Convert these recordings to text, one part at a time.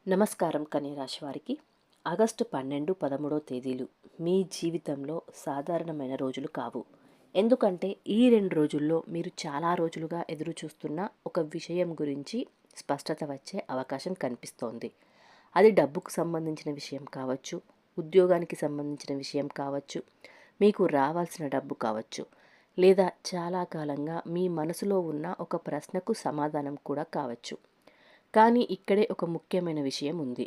నమస్కారం కన్యరాశి వారికి ఆగస్టు 12, 13 తేదీలు మీ జీవితంలో సాధారణమైన రోజులు కావు. ఎందుకంటే ఈ 2 రోజుల్లో మీరు చాలా రోజులుగా ఎదురు చూస్తున్న ఒక విషయం గురించి స్పష్టత వచ్చే అవకాశం కనిపిస్తోంది. అది డబ్బుకు సంబంధించిన విషయం కావచ్చు, ఉద్యోగానికి సంబంధించిన విషయం కావచ్చు, మీకు రావాల్సిన డబ్బు కావచ్చు, లేదా చాలా కాలంగా మీ మనసులో ఉన్న ఒక ప్రశ్నకు సమాధానం కూడా కావచ్చు. కానీ ఇక్కడే ఒక ముఖ్యమైన విషయం ఉంది.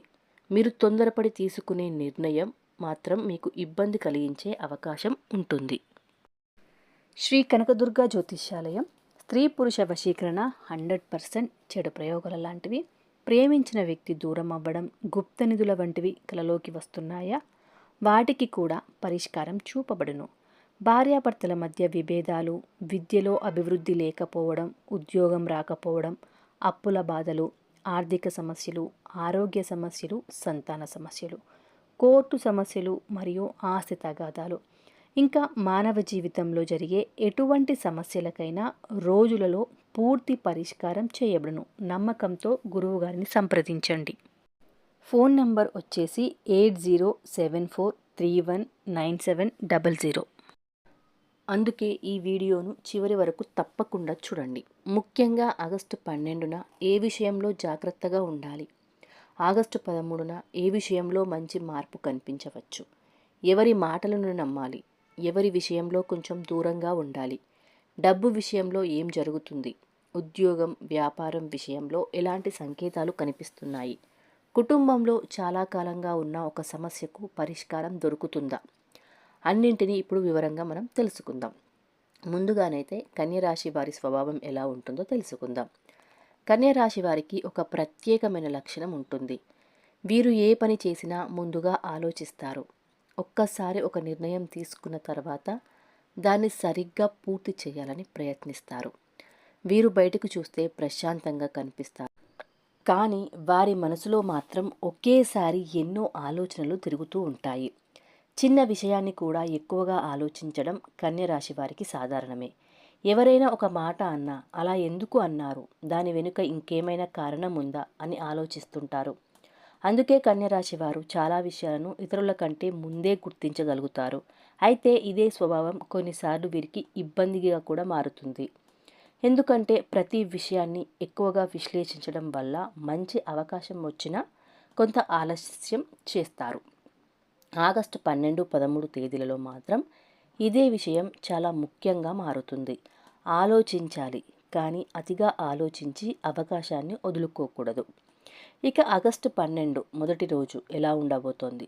మీరు తొందరపడి తీసుకునే నిర్ణయం మాత్రం మీకు ఇబ్బంది కలిగించే అవకాశం ఉంటుంది. శ్రీ కనకదుర్గ జ్యోతిష్యాలయం స్త్రీ పురుష వశీకరణ 100% చెడు ప్రయోగాల లాంటివి, ప్రేమించిన వ్యక్తి దూరం అవ్వడం, గుప్త నిధుల వంటివి కలలోకి వస్తున్నాయా, వాటికి కూడా పరిష్కారం చూపబడును. భార్యాభర్తల మధ్య విభేదాలు, విద్యలో అభివృద్ధి లేకపోవడం, ఉద్యోగం రాకపోవడం, అప్పుల బాధలు, ఆర్థిక సమస్యలు, ఆరోగ్య సమస్యలు, సంతాన సమస్యలు, కోర్టు సమస్యలు మరియు ఆస్తి తగాదాలు, ఇంకా మానవ జీవితంలో జరిగే ఎటువంటి సమస్యలకైనా రోజులలో పూర్తి పరిష్కారం చేయబడును. నమ్మకంతో గురువుగారిని సంప్రదించండి. ఫోన్ నంబర్ వచ్చేసి 8074319700. అందుకే ఈ వీడియోను చివరి వరకు తప్పకుండా చూడండి. ముఖ్యంగా ఆగస్టు 12న ఏ విషయంలో జాగ్రత్తగా ఉండాలి, ఆగస్టు 13న ఏ విషయంలో మంచి మార్పు కనిపించవచ్చు, ఎవరి మాటలను నమ్మాలి, ఎవరి విషయంలో కొంచెం దూరంగా ఉండాలి, డబ్బు విషయంలో ఏం జరుగుతుంది, ఉద్యోగం వ్యాపారం విషయంలో ఎలాంటి సంకేతాలు కనిపిస్తున్నాయి, కుటుంబంలో చాలా కాలంగా ఉన్న ఒక సమస్యకు పరిష్కారం దొరుకుతుందా, అన్నింటినీ ఇప్పుడు వివరంగా మనం తెలుసుకుందాం. ముందుగానైతే కన్యరాశి వారి స్వభావం ఎలా ఉంటుందో తెలుసుకుందాం. కన్యరాశి వారికి ఒక ప్రత్యేకమైన లక్షణం ఉంటుంది. వీరు ఏ పని చేసినా ముందుగా ఆలోచిస్తారు. ఒక్కసారి ఒక నిర్ణయం తీసుకున్న తర్వాత దాన్ని సరిగ్గా పూర్తి చేయాలని ప్రయత్నిస్తారు. వీరు బయటకు చూస్తే ప్రశాంతంగా కనిపిస్తారు, కానీ వారి మనసులో మాత్రం ఒకేసారి ఎన్నో ఆలోచనలు తిరుగుతూ ఉంటాయి. చిన్న విషయాన్ని కూడా ఎక్కువగా ఆలోచించడం కన్యరాశి వారికి సాధారణమే. ఎవరైనా ఒక మాట అన్నా అలా ఎందుకు అన్నారు, దాని వెనుక ఇంకేమైనా కారణం ఉందా అని ఆలోచిస్తుంటారు. అందుకే కన్యరాశి వారు చాలా విషయాలను ఇతరుల కంటే ముందే గుర్తించగలుగుతారు. అయితే ఇదే స్వభావం కొన్నిసార్లు వీరికి ఇబ్బందిగా కూడా మారుతుంది. ఎందుకంటే ప్రతి విషయాన్ని ఎక్కువగా విశ్లేషించడం వల్ల మంచి అవకాశం వచ్చినా కొంత ఆలస్యం చేస్తారు. ఆగస్టు 12, 13 తేదీలలో మాత్రం ఇదే విషయం చాలా ముఖ్యంగా మారుతుంది. ఆలోచించాలి, కానీ అతిగా ఆలోచించి అవకాశాన్ని వదులుకోకూడదు. ఇక ఆగస్టు 12 మొదటి రోజు ఎలా ఉండబోతోంది?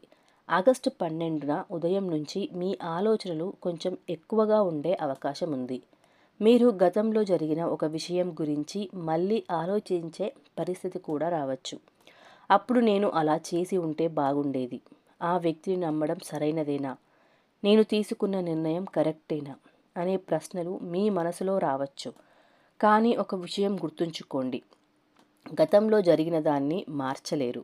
ఆగస్టు 12న ఉదయం నుంచి మీ ఆలోచనలు కొంచెం ఎక్కువగా ఉండే అవకాశం ఉంది. మీరు గతంలో జరిగిన ఒక విషయం గురించి మళ్ళీ ఆలోచించే పరిస్థితి కూడా రావచ్చు. అప్పుడు నేను అలా చేసి ఉంటే బాగుండేది, ఆ వ్యక్తిని నమ్మడం సరైనదేనా, నేను తీసుకున్న నిర్ణయం కరెక్టేనా అనే ప్రశ్నలు మీ మనసులో రావచ్చు. కానీ ఒక విషయం గుర్తుంచుకోండి, గతంలో జరిగిన దాన్ని మార్చలేరు.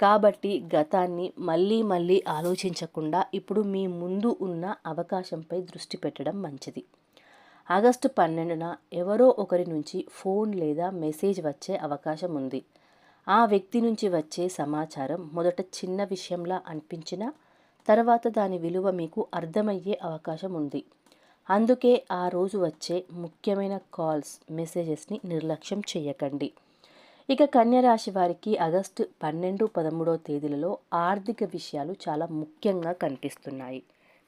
కాబట్టి గతాన్ని మళ్ళీ మళ్ళీ ఆలోచించకుండా ఇప్పుడు మీ ముందు ఉన్న అవకాశంపై దృష్టి పెట్టడం మంచిది. ఆగస్టు 12న ఎవరో ఒకరి నుంచి ఫోన్ లేదా మెసేజ్ వచ్చే అవకాశం ఉంది. ఆ వ్యక్తి నుంచి వచ్చే సమాచారం మొదట చిన్న విషయంలా అనిపించినా తర్వాత దాని విలువ మీకు అర్థమయ్యే అవకాశం ఉంది. అందుకే ఆ రోజు వచ్చే ముఖ్యమైన కాల్స్, మెసేజెస్ని నిర్లక్ష్యం చేయకండి. ఇక కన్యరాశి వారికి ఆగస్టు 12, 13 తేదీలలో ఆర్థిక విషయాలు చాలా ముఖ్యంగా కనిపిస్తున్నాయి.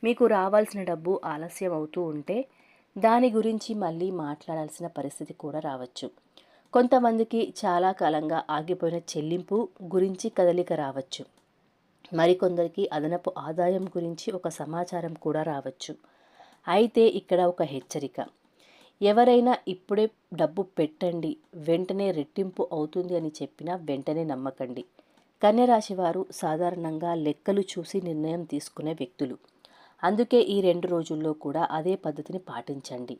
మీకు రావాల్సిన డబ్బు ఆలస్యం అవుతూ ఉంటే దాని గురించి మళ్ళీ మాట్లాడాల్సిన పరిస్థితి కూడా రావచ్చు. కొంతమందికి చాలా కాలంగా ఆగిపోయిన చెల్లింపు గురించి కదలిక రావచ్చు. మరికొందరికి అదనపు ఆదాయం గురించి ఒక సమాచారం కూడా రావచ్చు. అయితే ఇక్కడ ఒక హెచ్చరిక, ఎవరైనా ఇప్పుడే డబ్బు పెట్టండి, వెంటనే రెట్టింపు అవుతుంది అని చెప్పినా వెంటనే నమ్మకండి. కన్యరాశి వారు సాధారణంగా లెక్కలు చూసి నిర్ణయం తీసుకునే వ్యక్తులు. అందుకే ఈ 2 రోజుల్లో కూడా అదే పద్ధతిని పాటించండి.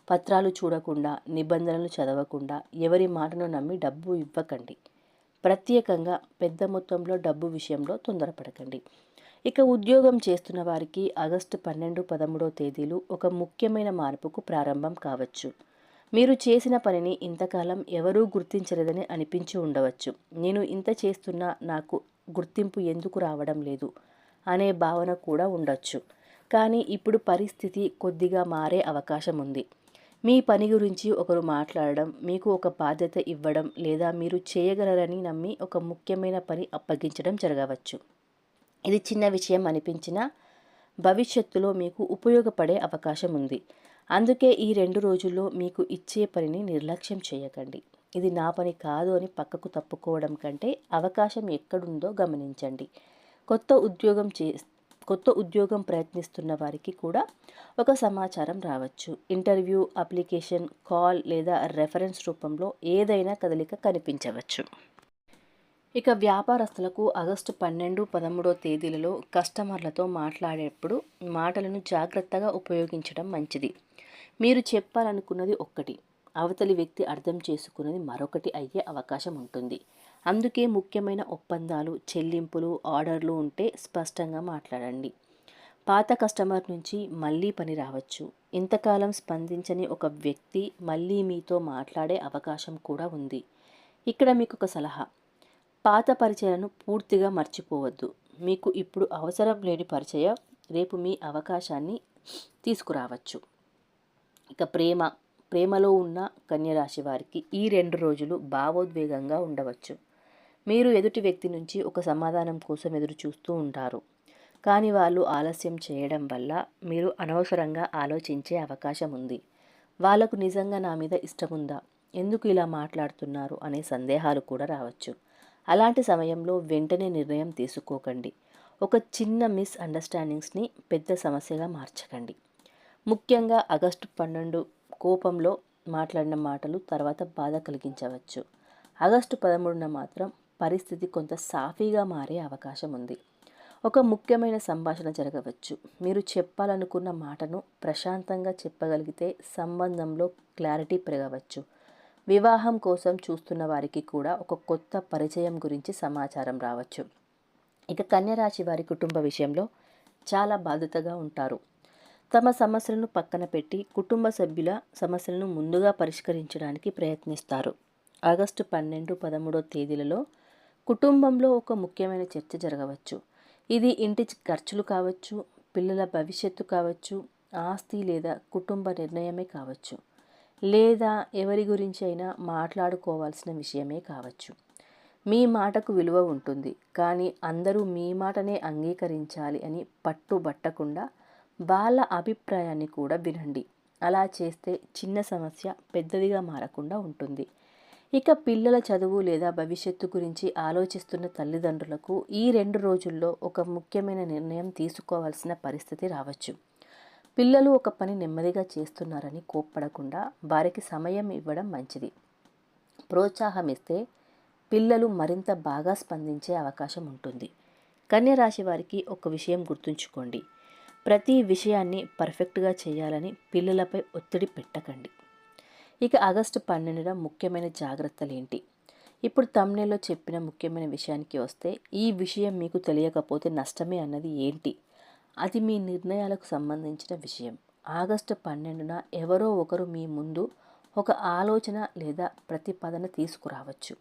పత్రాలు చూడకుండా, నిబంధనలు చదవకుండా ఎవరి మాటను నమ్మి డబ్బు ఇవ్వకండి. ప్రత్యేకంగా పెద్ద మొత్తంలో డబ్బు విషయంలో తొందరపడకండి. ఇక ఉద్యోగం చేస్తున్న వారికి ఆగస్టు 12, 13 తేదీలు ఒక ముఖ్యమైన మార్పుకు ప్రారంభం కావచ్చు. మీరు చేసిన పనిని ఇంతకాలం ఎవరూ గుర్తించలేదని అనిపించి ఉండవచ్చు. నేను ఇంత చేస్తున్నా నాకు గుర్తింపు ఎందుకు రావడం లేదు అనే భావన కూడా ఉండొచ్చు. కానీ ఇప్పుడు పరిస్థితి కొద్దిగా మారే అవకాశం ఉంది. మీ పని గురించి ఒకరు మాట్లాడడం, మీకు ఒక బాధ్యత ఇవ్వడం లేదా మీరు చేయగలరని నమ్మి ఒక ముఖ్యమైన పని అప్పగించడం జరగవచ్చు. ఇది చిన్న విషయం అనిపించినా భవిష్యత్తులో మీకు ఉపయోగపడే అవకాశం ఉంది. అందుకే ఈ 2 రోజుల్లో మీకు ఇచ్చే పనిని నిర్లక్ష్యం చేయకండి. ఇది నా పని కాదు అని పక్కకు తప్పుకోవడం కంటే అవకాశం ఎక్కడుందో గమనించండి. కొత్త ఉద్యోగం చే కొత్త ఉద్యోగం ప్రయత్నిస్తున్న వారికి కూడా ఒక సమాచారం రావచ్చు. ఇంటర్వ్యూ, అప్లికేషన్, కాల్ లేదా రెఫరెన్స్ రూపంలో ఏదైనా కదలిక కనిపించవచ్చు. ఇక వ్యాపారస్తులకు ఆగస్టు 12, 13 తేదీలలో కస్టమర్లతో మాట్లాడేటప్పుడు మాటలను జాగ్రత్తగా ఉపయోగించడం మంచిది. మీరు చెప్పాలనుకున్నది ఒక్కటి, అవతలి వ్యక్తి అర్థం చేసుకున్నది మరొకటి అయ్యే అవకాశం ఉంటుంది. అందుకే ముఖ్యమైన ఒప్పందాలు, చెల్లింపులు, ఆర్డర్లు ఉంటే స్పష్టంగా మాట్లాడండి. పాత కస్టమర్ నుంచి మళ్ళీ పని రావచ్చు. ఇంతకాలం స్పందించని ఒక వ్యక్తి మళ్ళీ మీతో మాట్లాడే అవకాశం కూడా ఉంది. ఇక్కడ మీకు ఒక సలహా, పాత పరిచయాలను పూర్తిగా మర్చిపోవద్దు. మీకు ఇప్పుడు అవసరం లేని పరిచయం రేపు మీ అవకాశాన్ని తీసుకురావచ్చు. ఇక ప్రేమలో ఉన్న కన్యరాశి వారికి ఈ 2 రోజులు భావోద్వేగంగా ఉండవచ్చు. మీరు ఎదుటి వ్యక్తి నుంచి ఒక సమాధానం కోసం ఎదురు చూస్తూ ఉంటారు. కానీ వాళ్ళు ఆలస్యం చేయడం వల్ల మీరు అనవసరంగా ఆలోచించే అవకాశం ఉంది. వాళ్లకు నిజంగా నా మీద ఇష్టముందా, ఎందుకు ఇలా మాట్లాడుతున్నారు అనే సందేహాలు కూడా రావచ్చు. అలాంటి సమయంలో వెంటనే నిర్ణయం తీసుకోకండి. ఒక చిన్న మిస్అండర్స్టాండింగ్స్ని పెద్ద సమస్యగా మార్చకండి. ముఖ్యంగా ఆగస్టు 12 కోపంలో మాట్లాడిన మాటలు తర్వాత బాధ కలిగించవచ్చు. ఆగస్టు 13న మాత్రం పరిస్థితి కొంత సాఫీగా మారే అవకాశం ఉంది. ఒక ముఖ్యమైన సంభాషణ జరగవచ్చు. మీరు చెప్పాలనుకున్న మాటను ప్రశాంతంగా చెప్పగలిగితే సంబంధంలో క్లారిటీ పెరగవచ్చు. వివాహం కోసం చూస్తున్న వారికి కూడా ఒక కొత్త పరిచయం గురించి సమాచారం రావచ్చు. ఇక కన్యరాశి వారి కుటుంబ విషయంలో చాలా బాధ్యతగా ఉంటారు. తమ సమస్యలను పక్కన పెట్టి కుటుంబ సభ్యుల సమస్యలను ముందుగా పరిష్కరించడానికి ప్రయత్నిస్తారు. ఆగస్టు 12, 13 తేదీలలో కుటుంబంలో ఒక ముఖ్యమైన చర్చ జరగవచ్చు. ఇది ఇంటి ఖర్చులు కావచ్చు, పిల్లల భవిష్యత్తు కావచ్చు, ఆస్తి లేదా కుటుంబ నిర్ణయమే కావచ్చు, లేదా ఎవరి గురించి అయినా మాట్లాడుకోవాల్సిన విషయమే కావచ్చు. మీ మాటకు విలువ ఉంటుంది, కానీ అందరూ మీ మాటనే అంగీకరించాలి అని పట్టుబట్టకుండా వాళ్ళ అభిప్రాయాన్ని కూడా వినండి. అలా చేస్తే చిన్న సమస్య పెద్దదిగా మారకుండా ఉంటుంది. ఇక పిల్లల చదువు లేదా భవిష్యత్తు గురించి ఆలోచిస్తున్న తల్లిదండ్రులకు ఈ 2 రోజుల్లో ఒక ముఖ్యమైన నిర్ణయం తీసుకోవాల్సిన పరిస్థితి రావచ్చు. పిల్లలు ఒక పని నెమ్మదిగా చేస్తున్నారని కోప్పడకుండా వారికి సమయం ఇవ్వడం మంచిది. ప్రోత్సాహం ఇస్తే పిల్లలు మరింత బాగా స్పందించే అవకాశం ఉంటుంది. కన్యరాశి వారికి ఒక విషయం గుర్తుంచుకోండి, ప్రతి విషయాన్ని పర్ఫెక్ట్గా చేయాలని పిల్లలపై ఒత్తిడి పెట్టకండి. ఇక ఆగస్టు 12న ముఖ్యమైన జాగ్రత్తలు ఏంటి? ఇప్పుడు థంబ్నెయిల్లో చెప్పిన ముఖ్యమైన విషయానికి వస్తే, ఈ విషయం మీకు తెలియకపోతే నష్టమే అన్నది ఏంటి? అది మీ నిర్ణయాలకు సంబంధించిన విషయం. ఆగస్టు 12న ఎవరో ఒకరు మీ ముందు ఒక ఆలోచన లేదా ప్రతిపాదన తీసుకురావచ్చు.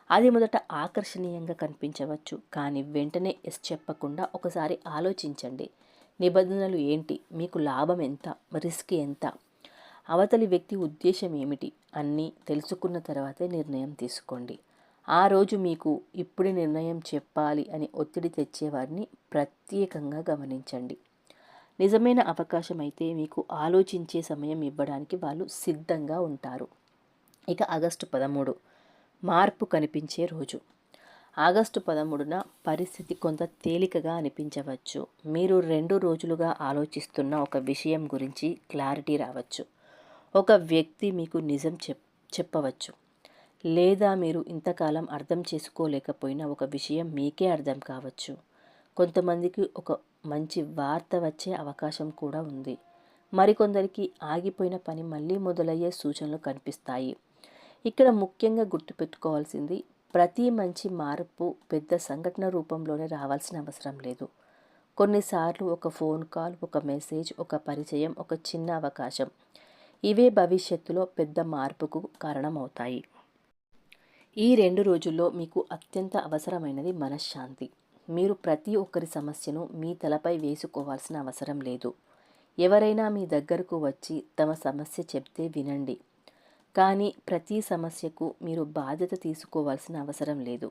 అది మొదట ఆకర్షణీయంగా కనిపించవచ్చు, కానీ వెంటనే ఎస్ చెప్పకుండా ఒకసారి ఆలోచించండి. నిబంధనలు ఏంటి, మీకు లాభం ఎంత, రిస్క్ ఎంత, అవతలి వ్యక్తి ఉద్దేశం ఏమిటి అన్నీ తెలుసుకున్న తర్వాతే నిర్ణయం తీసుకోండి. ఆ రోజు మీకు ఇప్పుడే నిర్ణయం చెప్పాలి అని ఒత్తిడి తెచ్చేవారిని ప్రత్యేకంగా గమనించండి. నిజమైన అవకాశం అయితే మీకు ఆలోచించే సమయం ఇవ్వడానికి వాళ్ళు సిద్ధంగా ఉంటారు. ఇక ఆగస్టు 13 మార్పు కనిపించే రోజు. ఆగస్టు 13న పరిస్థితి కొంత తేలికగా అనిపించవచ్చు. మీరు 2 రోజులుగా ఆలోచిస్తున్న ఒక విషయం గురించి క్లారిటీ రావచ్చు. ఒక వ్యక్తి మీకు నిజం చెప్పవచ్చు, లేదా మీరు ఇంతకాలం అర్థం చేసుకోలేకపోయిన ఒక విషయం మీకే అర్థం కావచ్చు. కొంతమందికి ఒక మంచి వార్త వచ్చే అవకాశం కూడా ఉంది. మరికొందరికి ఆగిపోయిన పని మళ్ళీ మొదలయ్యే సూచనలు కనిపిస్తాయి. ఇక్కడ ముఖ్యంగా గుర్తుపెట్టుకోవాల్సింది, ప్రతి మంచి మార్పు పెద్ద సంఘటన రూపంలోనే రావాల్సిన అవసరం లేదు. కొన్నిసార్లు ఒక ఫోన్ కాల్, ఒక మెసేజ్, ఒక పరిచయం, ఒక చిన్న అవకాశం, ఇవే భవిష్యత్తులో పెద్ద మార్పుకు కారణమవుతాయి. ఈ 2 రోజుల్లో మీకు అత్యంత అవసరమైనది మనశ్శాంతి. మీరు ప్రతి ఒక్కరి సమస్యను మీ తలపై వేసుకోవాల్సిన అవసరం లేదు. ఎవరైనా మీ దగ్గరకు వచ్చి తమ సమస్య చెప్తే వినండి. కానీ ప్రతి సమస్యకు మీరు బాధ్యత తీసుకోవాల్సిన అవసరం లేదు.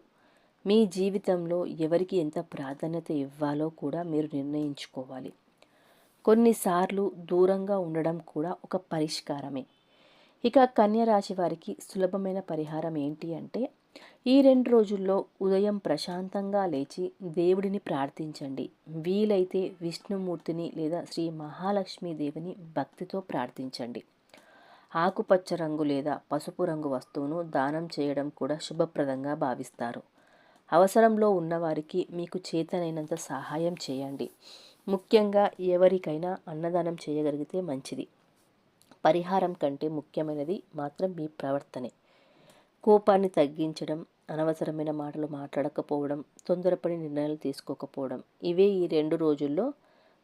మీ జీవితంలో ఎవరికి ఎంత ప్రాధాన్యత ఇవ్వాలో కూడా మీరు నిర్ణయించుకోవాలి. కొన్నిసార్లు దూరంగా ఉండడం కూడా ఒక పరిష్కారమే. ఇక కన్య రాశి వారికి సులభమైన పరిహారం ఏంటి అంటే, ఈ 2 రోజుల్లో ఉదయం ప్రశాంతంగా లేచి దేవుడిని ప్రార్థించండి. వీలైతే విష్ణుమూర్తిని లేదా శ్రీ మహాలక్ష్మీదేవిని భక్తితో ప్రార్థించండి. ఆకుపచ్చ రంగు లేదా పసుపు రంగు వస్తువును దానం చేయడం కూడా శుభప్రదంగా భావిస్తారు. అవసరంలో ఉన్నవారికి మీకు చేతనైనంత సహాయం చేయండి. ముఖ్యంగా ఎవరికైనా అన్నదానం చేయగలిగితే మంచిది. పరిహారం కంటే ముఖ్యమైనది మాత్రం మీ ప్రవర్తనే. కోపాన్ని తగ్గించడం, అనవసరమైన మాటలు మాట్లాడకపోవడం, తొందరపడి నిర్ణయాలు తీసుకోకపోవడం, ఇవే ఈ 2 రోజుల్లో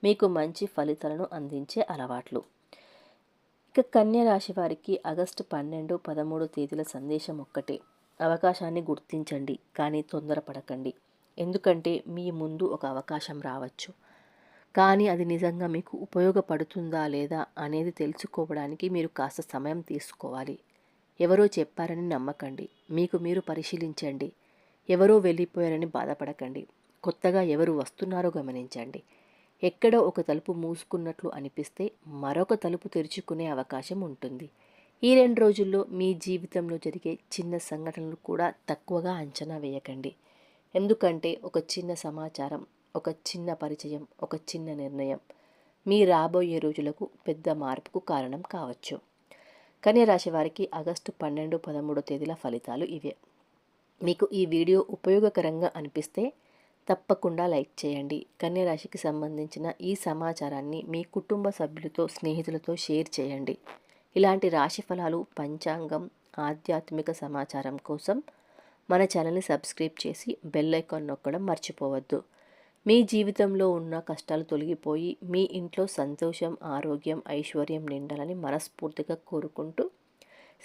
మీకు మంచి ఫలితాలను అందించే అలవాట్లు. ఇక కన్య రాశి వారికి ఆగస్టు 12, 13 తేదీల సందేశం ఒక్కటే. అవకాశాన్ని గుర్తించండి, కానీ తొందరపడకండి. ఎందుకంటే మీ ముందు ఒక అవకాశం రావచ్చు. కానీ అది నిజంగా మీకు ఉపయోగపడుతుందా లేదా అనేది తెలుసుకోవడానికి మీరు కాస్త సమయం తీసుకోవాలి. ఎవరో చెప్పారని నమ్మకండి. మీకు మీరు పరిశీలించండి. ఎవరో వెళ్ళిపోయారని బాధపడకండి. కొత్తగా ఎవరు వస్తున్నారో గమనించండి. ఎక్కడో ఒక తలుపు మూసుకున్నట్లు అనిపిస్తే మరొక తలుపు తెరుచుకునే అవకాశం ఉంటుంది. ఈ 2 రోజుల్లో మీ జీవితంలో జరిగే చిన్న సంఘటనలు కూడా తక్కువగా అంచనా వేయకండి. ఎందుకంటే ఒక చిన్న సమాచారం, ఒక చిన్న పరిచయం, ఒక చిన్న నిర్ణయం మీ రాబోయే రోజులకు పెద్ద మార్పుకు కారణం కావచ్చు. కన్య రాశి వారికి ఆగస్టు 12, 13 తేదీల ఫలితాలు ఇవే. మీకు ఈ వీడియో ఉపయోగకరంగా అనిపిస్తే తప్పకుండా లైక్ చేయండి. కన్య రాశికి సంబంధించిన ఈ సమాచారాన్ని మీ కుటుంబ సభ్యులతో, స్నేహితులతో షేర్ చేయండి. ఇలాంటి రాశి ఫలాలు, పంచాంగం, ఆధ్యాత్మిక సమాచారం కోసం మన ఛానల్ని సబ్స్క్రైబ్ చేసి బెల్ ఐకాన్ నొక్కడం మర్చిపోవద్దు. మీ జీవితంలో ఉన్న కష్టాలు తొలగిపోయి మీ ఇంట్లో సంతోషం, ఆరోగ్యం, ఐశ్వర్యం నిండాలని మనస్ఫూర్తిగా కోరుకుంటూ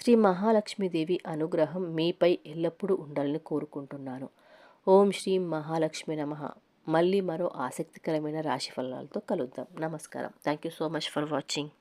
శ్రీ మహాలక్ష్మీదేవి అనుగ్రహం మీపై ఎల్లప్పుడూ ఉండాలని కోరుకుంటున్నాను. ఓం శ్రీ మహాలక్ష్మి నమః. మళ్ళీ మరో ఆసక్తికరమైన రాశి ఫలాలతో కలుద్దాం. నమస్కారం. Thank you so much for watching.